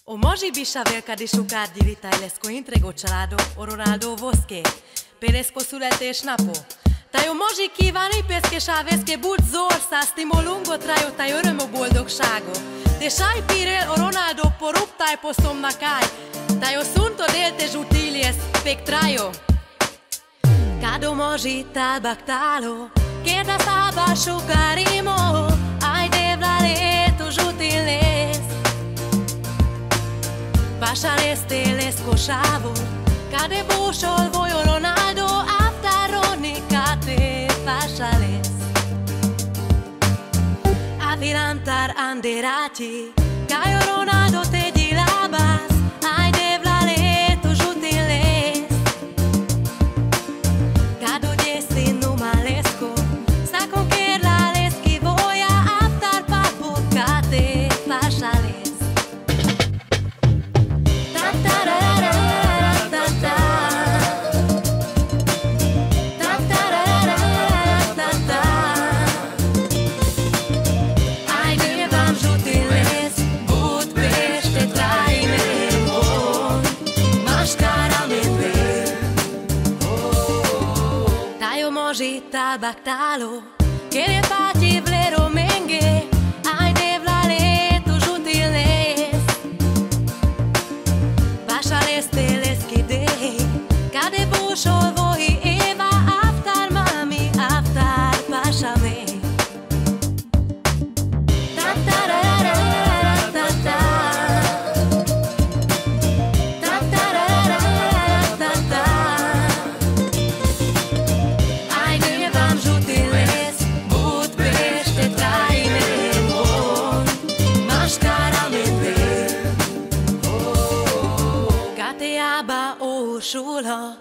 O može biša velika di šukar divita ilesko intrego čelado o Ronaldo voske. Peresko születés napo. Tajo može kívánni peske sáveske bud zor szásztimo lungo trajo taj öröm o boldogságo. Te saj pirel o Ronaldo porup taj poszomna kaj. Tajo sunto delte žutilies pek trajo. Kado može talbak talo, keda saba šukarimo, ajde vlaletu žutiles. Pašales teles košavo, kade bušol vojo Ronaldo, aftaroni kate pašales. Avilantar anderati, kajo Ronaldo te dilabas, ajde vlaletu žutiles. Kado djesi numalesko, sakon kerlaleski voja, aftar paput kate pašales. Talbak talo, kjer je pati vlero menge, ajde vlaletu žutiles. Pašales teleski dej, kade bušol voji Eva, aftar mami, aftar pašame. Aba orsulha,